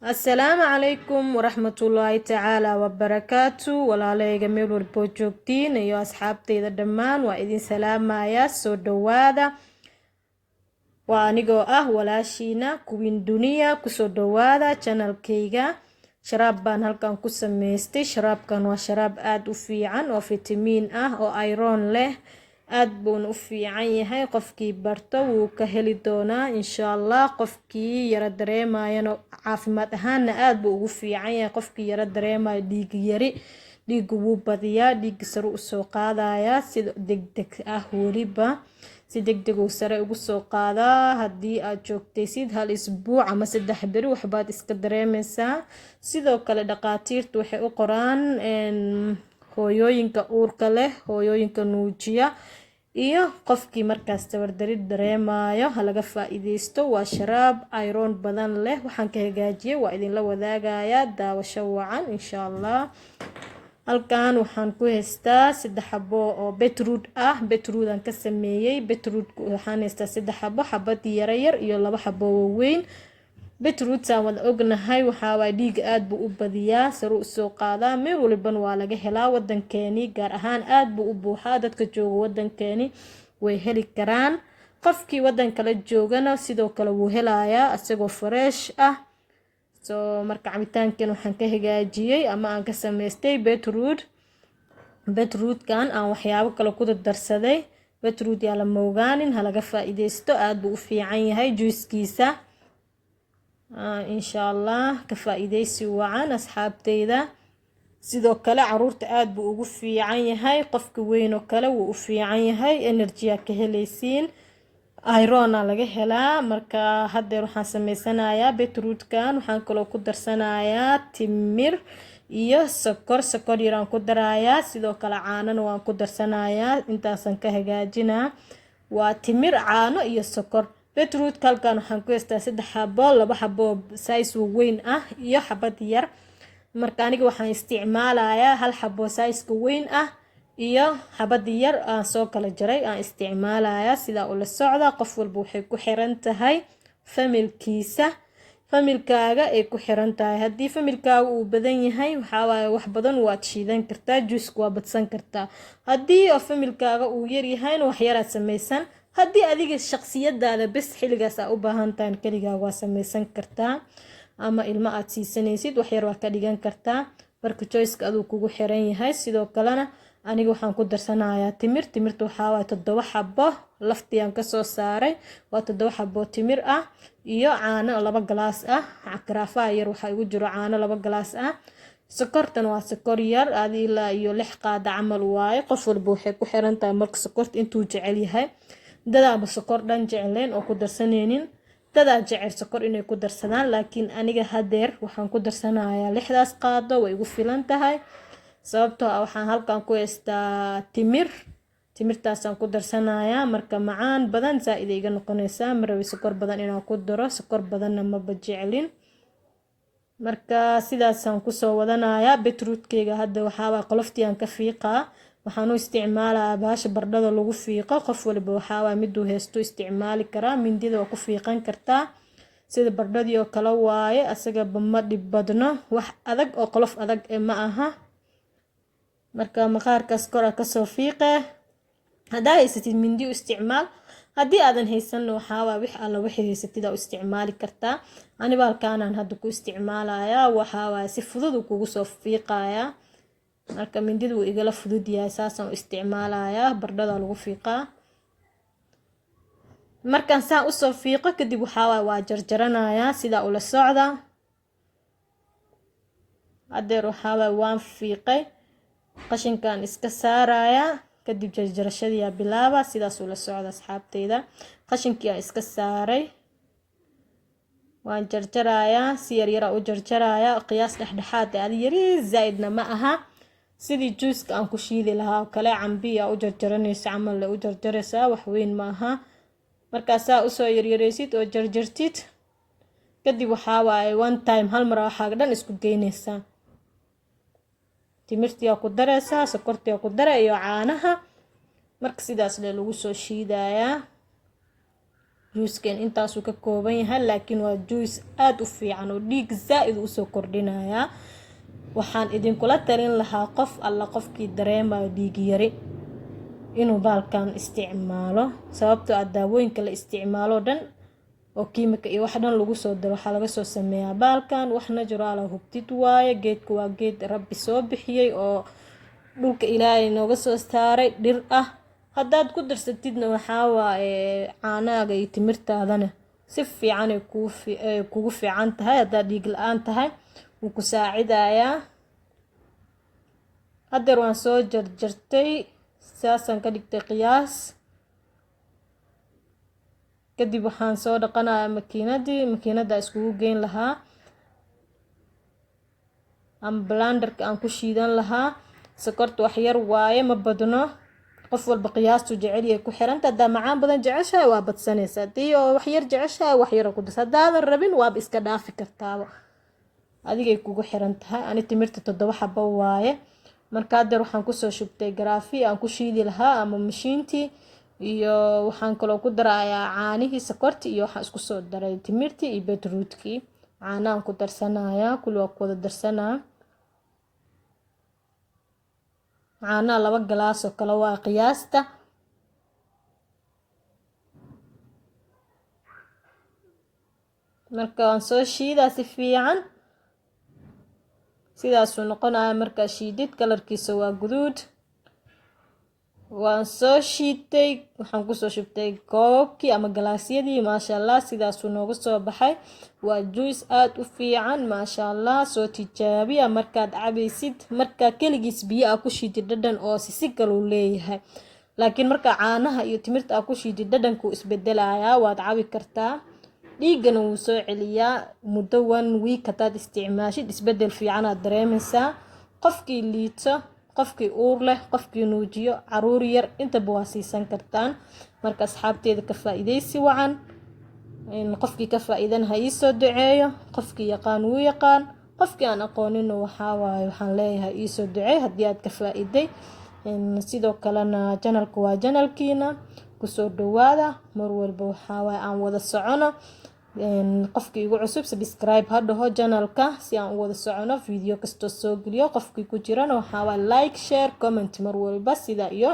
Assalaamu calaykum waraxmatullaahi tacaala wabarakaatu. walaalayga meel walboo joogtiin iyo asxaabteyda dhammaan waa idin salaamayaa. soo dhawaada. waa anigoo ah walaashiina Queen Dunia. kusoo dhawaada channelkayga. sharaab baan halkan ku samaystay. sharaabkan waa sharaab aad u fiican oo fitamiin ah oo iron leh. aad buuna u fiican yahay. qofkii barto wuu ka heli doonaa insha Allah. qofkii yara dareemayana caafimaad ahaanna aad buu ugu fiican yahay. qofkii yara dareemayo dhiig yari, dhiigu wuu badiyaa, dhiig sare u soo qaadayaa sida degdeg ah. weliba si degdeg uu sare ugu soo qaadaa. haddii aad joogtaysid hal isbuuc ama 3 beri waxbaad iska dareemaysaa. sidoo kale dhaqaatiirtu waxay u qoraan hooyooyinka uurka leh, hooyooyinka nuujiya iyo qofkii markaas tabardarid dareemayo ha laga faa'iideysto. waa sharaab iron badan leh. waxaan ka hagaajiyay waa idinla wadaagayaa. daawasho wacan insha Allah. halkan waxaan ku haystaa 3 xabo oo beetroot ah. beetroot aan ka sameeyay. beetroot waxaan haystaa 3 xabo, xabad yar iyo 2 xabo waaweyn. beetroot aan wada ognahay waxaa waa dhiig aad buu u badiyaa, sare u soo qaadaa. meel walban waa laga helaa wadankeeni, gaar ahaan aad buu u buuxaa. dadka jooga wadankeeni way heli karaan. qofkii wadan kala joogana sidoo kale wuu helayaa asagoo fresh ah. marka cabitaankan waxaan ka hagaajiyay ama aan ka samaystay beetroot. beetrootkan aan waxyaabo kale ku darsaday. beetroot yaa la moogaanin, ha laga faa'iideysto. aad buu u fiican yahay juicekiisa. insha Allah ka faa'iideysi wacan asxaabteyda. sidoo kale caruurta aad buu ugu fiican yahay. qofka weyn oo kale wuu u fiican yahay. energy ka helaysiin, iron laga helaa. marka haddeer waxaan sameysanayaa beetrootkan. waxaan kaloo ku darsanayaa timir iyo sokor. sokor yar aan ku darayaa. sidoo kale caanana waan ku darsanayaa. intaasan ka hagaajinaa. waa timir, caano iyo sokor. beetroot halkan waxaan ku haystaa 3 xabo, 2 xabo size weyn ah iyo xabad yar. marka aniga waxaan isticmaalayaa 1 xabo size weyn ah iyo xabad yar aan soo kala jaray aan isticmaalayaa. sida ula socda qof walba waxay ku xiran tahay familkiisa. familkaaga ay ku xiran tahay. haddii familkaaga uu badan yahay waxaa waaye wax badan waad shiidan kartaa, juice waa badsan kartaa. haddii familkaaga uu yar yahayna wax yaraad samaysan. haddii adiga shakhsiyadaada bes xilligaas aad u baahan tahay kaligaa waa samaysan kartaa. ama ilmo aad siisanaysid wax yar waa ka dhigan kartaa. marka choice-ka aduu kugu xiran yahay. sidoo kalena aniga waxaan ku darsanayaa timir. timirta waxaa waaye 7 xabo, laftii aan ka soo saaray. waa 7 xabo timir ah iyo caano 2 galaas ah. karaafaha yar waxaa igu jiro caano 2 galaas ah. sokortan waa sokor yar, aad ilaa iyo 6 qaada camal waaye. qof walba waxay ku xiran tahay marka sokorta intuu jecel yahay. dadaaba sokor dhan jecleen oo ku darsaneynin. dadaa jecel sokor inay ku darsadaan, laakiin aniga hadeer waxaan ku darsanayaa 6daas qaado way igu filan tahay. sababtoo ah waxaan halkan ku haystaa timir. timirtaasaan ku darsanayaa. marka macaan badan zaaid iga noqonaysaa. marawi sokor badan inaan ku daro. sokor badanna ma bajeclin. marka sidaasaan kusoo wadanayaa. beetrootkeyga hadda waxaa qoloftii aan ka fiiqaa. waxaan u isticmaalaa baasha bardhada lagu fiiqo. qof walba waxaa miduu haysto isticmaali karaa. mindida waa ku fiiqan kartaa sida bardhadii oo kale waaye. asaga ma dhib badno, wax adag oo qolof adag ma aha. marka maqaarkaas kor ka soo fiiqe. hadaa haysatid mindi u isticmaal. haddii aadan haysan waxaa wix alla wixii haysatid u isticmaali kartaa. aniga halkaanaan hadda ku isticmaalayaa. waxaa si fudud kugu soo fiiqayaa. marka mindida wuu igala fudud yahay. saasaan u isticmaalayaa. bardhada lagu fiiqaa. markaan saa u soo fiiqo kadib waxaa waa jarjaranayaa. sida ula socda. hadeer waxaa waan fiiqay. qashinkan iska saarayaa. kadib jarjarashadii bilaaba. sidaas ula socda asxaabteyda. qashinkii aan iska saaray. waan jarjarayaa. si yar u jarjarayaa. qiyaas dhexdhexaad ah. yari zaaidna ma aha. sidii juice-ka aan ku shiidi lahaa kale. cambiya u jarjaranaysa camal u jarjaraysaa. wax weyn ma aha. markaasaa usoo yaryaraysid oo jarjartid kadib waxaa waaye one time hal mar waxaa dhan isku geynaysaa. timirtii ku daraysaa, sokortii ku daray iyo caanaha. marka sidaas lagu soo shiidayaa. juicekan intaasuu ka kooban yahay, laakiin waa juice aad u fiican oo dhiig zaa'id u soo kordhinaya. waxaan idinkula talin lahaa qof alla qofkii dareemayo dhiig yari inuu baalkan isticmaalo, sababtoo ah daawooyinka la isticmaalo dhan oo kiimika iyo wax dhan lagu soo daro waxaa laga soo sameeyaa baalkan wax natural ah, hubtid waaye. geedka waa geed rabbi soo bixiyey oo dhulka ilaahay nooga soo saaray, dhir ah. haddaad ku darsatidna waxaa waaye caanaaga iyo timirtaadana si fiican ay kugu fiican tahay. haddaad dhiig la-aan tahay wuu ku saacidayaa. haddeer waan soo jarjartay, saasaan ka dhigtay qiyaas. kadib waxaan soo dhaqanayaa makiinada iskugu geyn lahaa ama blenderka aan ku shiidan lahaa. sokorta wax yar waaye, ma badno, qof walba qiyaastu jecel yahay ku xiranta. haddaa macaan badan jeceshahay waa badsanaysaa, haddii oo wax yar jeceshahay wax yar ku darsa, haddaadan rabin waaba iska dhaafi kartaaba, adigay kugu xiran tahay. ani timirta 7 xabo waaye. marka haddeer waxaan kusoo shubtay garaafi aan ku shiidi lahaa ama mashiintii, iyo waxaan kaloo ku darayaa caanihii, sokorti iyo waxaan isku soo daray timirtii iyo beetroodkii. caanahan ku darsanayaa, kulli waa ku wada darsanaa. caanaha 2 galaas oo kale waa qiyaasta. marka waan soo shiidaa si fiican, sidaasuu noqonaya markaa shiidid. kalarkiisa waa guduud. waan soo shiitay, waxaan kusoo shubtay koobkii ama galaasyadii. maasha allah, sidaasuu nooga soo baxay. waa juice aad u fiican, maasha allah. soo tijaabiya markaad cabaysid. markaa keligiis biyo aa ku shiidid dhadhan oo si kaluu leeyahay, laakiin markaa caanaha iyo timirta aa ku shiidid dhadhankuu isbedelayaa. waad cabi kartaa, dhiigana wuu soo celiyaa. muddo 1 week haddaad isticmaashid isbedel fiican aad dareemaysaa. qofkii liito, qofkii uur leh, qofkii nuujiyo, caruur yar, intaba waa siisan kartaan. marka asxaabteeda ka faa'iidaysi wacan. qofkii ka faa'iidan ha ii soo duceeyo, qofkii yaqaan wuu yaqaan, qofkii aan aqoonina waxaa waaye waxaan leeyahay ii soo duceey haddii aad ka faa'iiday. sidoo kalena channelka waa channelkiina, kusoo dhawaada mar walba. waxaa waaye aan wada socono. qofkii igu cusub subscribe ha dhaho channelka si aan u wada socono video kastoo soo geliyo. qofkii ku jirana waxaa waaye like, share, comment mar walba. sida iyo